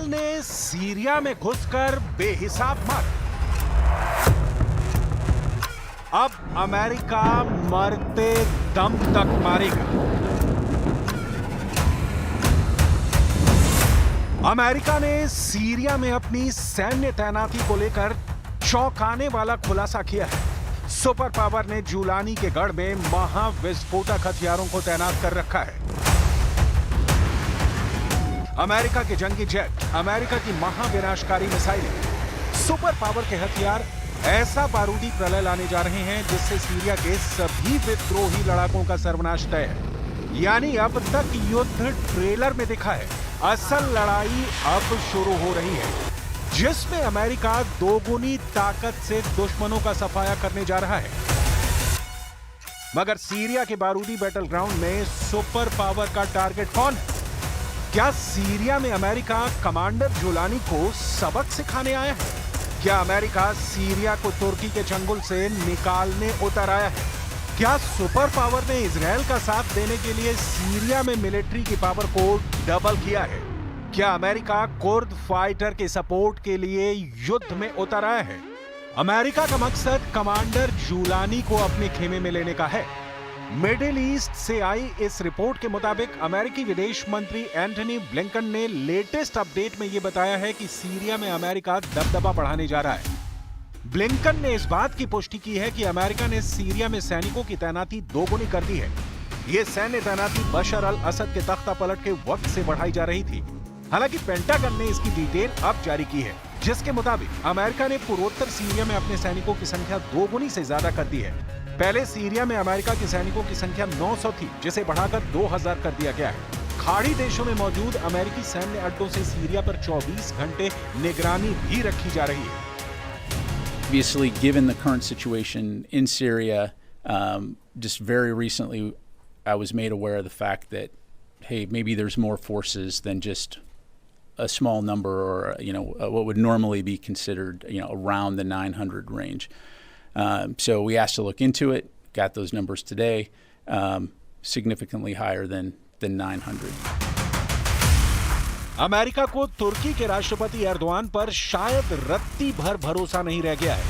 Israel ने Syria में घुसकर बेहिसाब मार। अब अमेरिका मरते दम तक मारेगा। अमेरिका ने सीरिया में अपनी सैन्य तैनाती को लेकर चौंकाने वाला खुलासा किया है। सुपर पावर ने जुलानी के गढ़ में महाविस्फोटक हथियारों को तैनात कर रखा है। अमेरिका के जंगी जेट, अमेरिका की महाविनाशकारी मिसाइलें, सुपर पावर के हथियार ऐसा बारूदी प्रलय लाने जा रहे हैं जिससे सीरिया के सभी विद्रोही लड़ाकों का सर्वनाश तय है। यानी अब तक युद्ध ट्रेलर में दिखा है, असल लड़ाई अब शुरू हो रही है, जिसमें अमेरिका दोगुनी ताकत से दुश्मनों का सफाया करने जा रहा है। मगर सीरिया के बारूदी बैटल ग्राउंड में सुपर पावर का टारगेट कौन है? क्या सीरिया में अमेरिका कमांडर जुलानी को सबक सिखाने आया है? क्या अमेरिका सीरिया को तुर्की के चंगुल से निकालने उतर आया है? क्या सुपर पावर ने इजराइल का साथ देने के लिए सीरिया में मिलिट्री की पावर को डबल किया है? क्या अमेरिका कुर्द फाइटर के सपोर्ट के लिए युद्ध में उतर आया है? अमेरिका का मकसद कमांडर जुलानी को अपने खेमे में लेने का है। मिडिल ईस्ट से आई इस रिपोर्ट के मुताबिक अमेरिकी विदेश मंत्री एंटनी ब्लिंकन ने लेटेस्ट अपडेट में यह बताया है कि सीरिया में अमेरिका दबदबा बढ़ाने जा रहा है। ब्लिंकन ने इस बात की पुष्टि की है कि अमेरिका ने सीरिया में सैनिकों की तैनाती दोगुनी कर दी है। यह सैन्य तैनाती बशर अल असद के तख्ता पलट के वक्त से बढ़ाई जा रही थी। हालांकि पेंटागन ने इसकी डिटेल अब जारी की है, जिसके मुताबिक अमेरिका ने पूर्वोत्तर सीरिया में अपने सैनिकों की संख्या दोगुनी से ज्यादा कर दी है। पहले सीरिया में अमेरिका के सैनिकों की संख्या 900 थी, जिसे बढ़ाकर 2000 कर दिया गया है। खाड़ी देशों में मौजूद अमेरिकी सैन्य अड्डों से सीरिया पर 24 घंटे निगरानी भी रखी जा रही है। Obviously, given the current situation in Syria, just very recently, I was made aware of the fact that, hey, maybe there's more forces than just a small number, or what would normally be considered, around the 900 range. So we asked to look into it. Got those numbers today, significantly higher than 900. America को तुर्की के राष्ट्रपति Erdogan पर शायद रत्ती भर भरोसा नहीं रह गया है।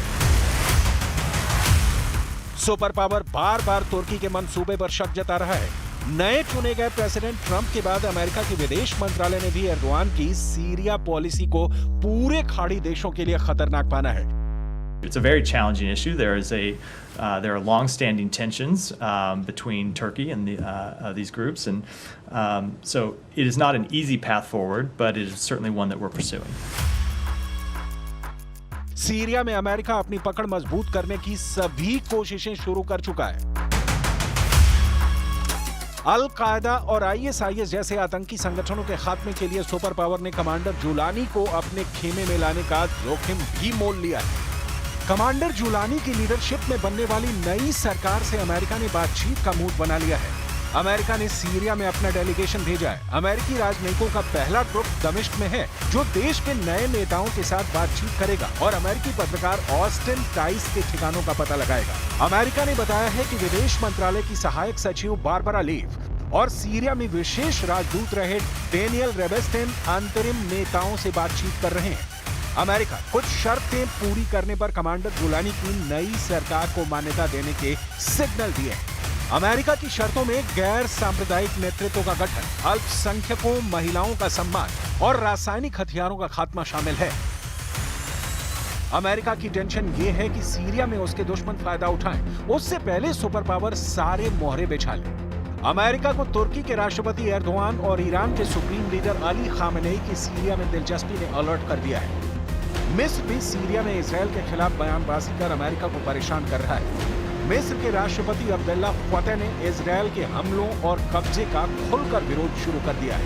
सुपर पावर बार बार तुर्की के मंसूबे पर शक जता रहा है। नए चुने गए प्रेसिडेंट ट्रंप के बाद अमेरिका के विदेश मंत्रालय ने भी एर्दोआन की सीरिया पॉलिसी को पूरे खाड़ी देशों के लिए खतरनाक माना है। It's a very challenging issue. There are long-standing tensions between Turkey and these groups, and so it is not an easy path forward, but it is certainly one that we're pursuing. Syria में America अपनी पकड़ मजबूत करने की सभी कोशिशें शुरू कर चुका है। अल कायदा और ISIS जैसे आतंकी संगठनों के खात्मे के लिए सुपर पावर ने कमांडर जुलानी को अपने खेमे में लाने का जोखिम भी मोल लिया है। कमांडर जुलानी की लीडरशिप में बनने वाली नई सरकार से अमेरिका ने बातचीत का मूड बना लिया है। अमेरिका ने सीरिया में अपना डेलीगेशन भेजा है। अमेरिकी राजनयिकों का पहला ग्रुप दमिश्क में है, जो देश के नए नेताओं के साथ बातचीत करेगा और अमेरिकी पत्रकार ऑस्टिन टाइस के ठिकानों का पता लगाएगा। अमेरिका ने बताया है कि विदेश मंत्रालय की सहायक सचिव बारबरा लीव और सीरिया में विशेष राजदूत रहे डेनियल रेबेस्टेन अंतरिम नेताओं से बातचीत कर रहे हैं। अमेरिका कुछ शर्तें पूरी करने पर कमांडर जुलानी की नई सरकार को मान्यता देने के सिग्नल दिए हैं। अमेरिका की शर्तों में गैर सांप्रदायिक नेतृत्व का गठन, अल्पसंख्यकों, महिलाओं का सम्मान और रासायनिक हथियारों का खात्मा शामिल है। अमेरिका की टेंशन ये है कि सीरिया में उसके दुश्मन फायदा उठाएं, उससे पहले सुपर पावर सारे मोहरे बिछा ले। अमेरिका को तुर्की के राष्ट्रपति एर्दोआन और ईरान के सुप्रीम लीडर अली खामेनेई की सीरिया में दिलचस्पी ने अलर्ट कर दिया है। मिस्र भी सीरिया में इजराइल के खिलाफ बयानबाजी कर अमेरिका को परेशान कर रहा है। मिस्र के राष्ट्रपति अब्दुल्ला फतेह ने इजराइल के हमलों और कब्जे का खुलकर विरोध शुरू कर दिया है।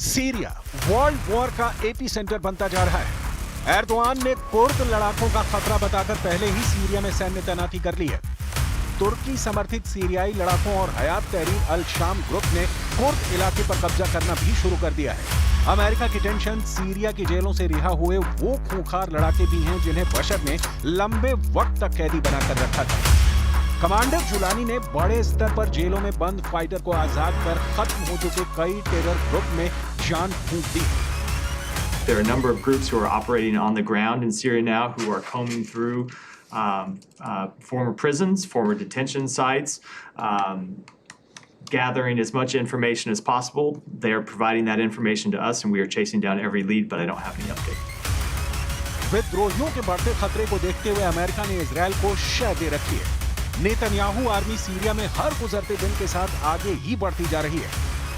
सीरिया वर्ल्ड वॉर का एपी सेंटर बनता जा रहा है। एर्दोआन ने कुर्द लड़ाकों का खतरा बताकर पहले ही सीरिया में सैन्य तैनाती कर ली है। तुर्की समर्थित सीरियाई लड़ाकों और हयात तहरीर अल शाम ग्रुप ने कुर्द इलाके पर कब्जा करना भी शुरू कर दिया है। अमेरिका की टेंशन सीरिया की जेलों से रिहा हुए वो खूंखार लड़ाके भी हैं जिन्हें बशर ने लंबे वक्त तक कैदी बनाकर रखा था। कमांडर जुलानी ने बड़े स्तर पर जेलों में बंद फाइटर को आजाद कर खत्म हो चुके कई टेरर ग्रुप में जान फूंक दी। There are a number of groups who are operating on the ground in Syria now who are combing through former prisons, former detention sites, gathering as much information as possible. They are providing that information to us and we are chasing down every lead, but I don't have any update. विद्रोहियों के बढ़ते खतरे को देखते हुए America ने Israel को शह दे रखी है। नेतन्याहू आर्मी सीरिया में हर गुजरते दिन के साथ आगे ही बढ़ती जा रही है।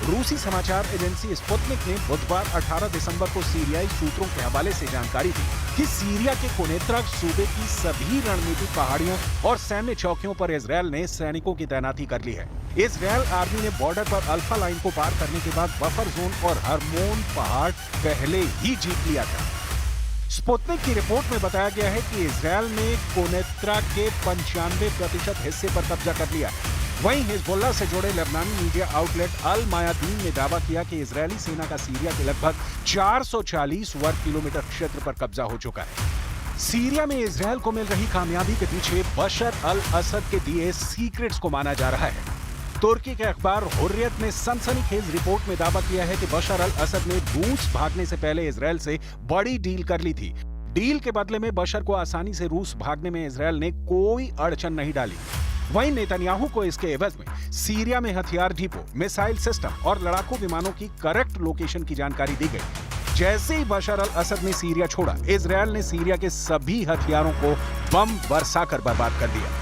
रूसी समाचार एजेंसी स्पुतनिक ने बुधवार 18 दिसंबर को सीरियाई सूत्रों के हवाले से जानकारी दी कि सीरिया के कुनेत्रा सूबे की सभी रणनीतिक पहाड़ियों और सैन्य चौकियों पर इजरायल ने सैनिकों की तैनाती कर ली है। इजरायल आर्मी ने बॉर्डर पर अल्फा लाइन को पार करने के बाद बफर जोन और हरमोन पहाड़ पहले ही जीत लिया था। स्पुतनिक की रिपोर्ट में बताया गया है कि इजरायल ने कुनेत्रा के 95% हिस्से पर कब्जा कर लिया है। वहीं हिजबुल्लाह से जुड़े लेबनानी मीडिया आउटलेट अल मायादीन ने दावा किया कि इजरायली सेना का सीरिया के लगभग 440 वर्ग किलोमीटर क्षेत्र पर कब्जा हो चुका है। सीरिया में इजरायल को मिल रही कामयाबी के पीछे बशर अल असद के दिए सीक्रेट्स को माना जा रहा है। तुर्की के अखबार हुर्रियत ने सनसनीखेज रिपोर्ट में दावा किया है कि बशर अल असद ने रूस भागने से पहले इजरायल से बड़ी डील कर ली थी। डील के बदले में बशर को आसानी से रूस भागने में इजरायल ने कोई अड़चन नहीं डाली। वहीं नेतन्याहू को इसके एवज में सीरिया में हथियार डिपो, मिसाइल सिस्टम और लड़ाकू विमानों की करेक्ट लोकेशन की जानकारी दी गई। जैसे ही बशर अल असद ने सीरिया छोड़ा, इजरायल ने सीरिया के सभी हथियारों को बम बरसाकर बर्बाद कर दिया।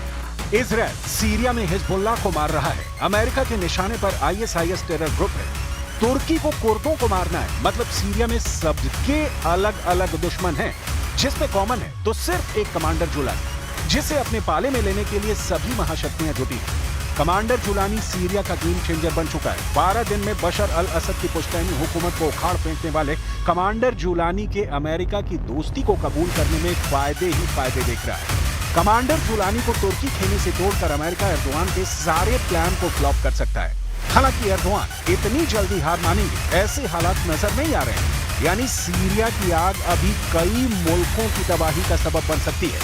इजरायल सीरिया में हिजबुल्लाह को मार रहा है। अमेरिका के निशाने पर आईएसआईएस टेरर ग्रुप है। तुर्की को कुर्दों को मारना है। मतलब सीरिया में सबके अलग अलग दुश्मन हैं, जिसमें कॉमन है तो सिर्फ एक कमांडर जुलानी, जिसे अपने पाले में लेने के लिए सभी महाशक्तियां जुटी हैं। कमांडर जुलानी सीरिया का गेम चेंजर बन चुका है। 12 दिन में बशर अल असद की पुश्तैनी हुकूमत को उखाड़ फेंकने वाले कमांडर जुलानी के अमेरिका की दोस्ती को कबूल करने में फायदे ही फायदे देख रहा है। कमांडर जुलानी को तुर्की खेमे से तोड़कर अमेरिका एर्दोआन के सारे प्लान को फ्लॉप कर सकता है। हालांकि एर्दोआन इतनी जल्दी हार मानेंगे ऐसे हालात नजर नहीं आ रहे हैं। यानी सीरिया की आग अभी कई मुल्कों की तबाही का सबब बन सकती है।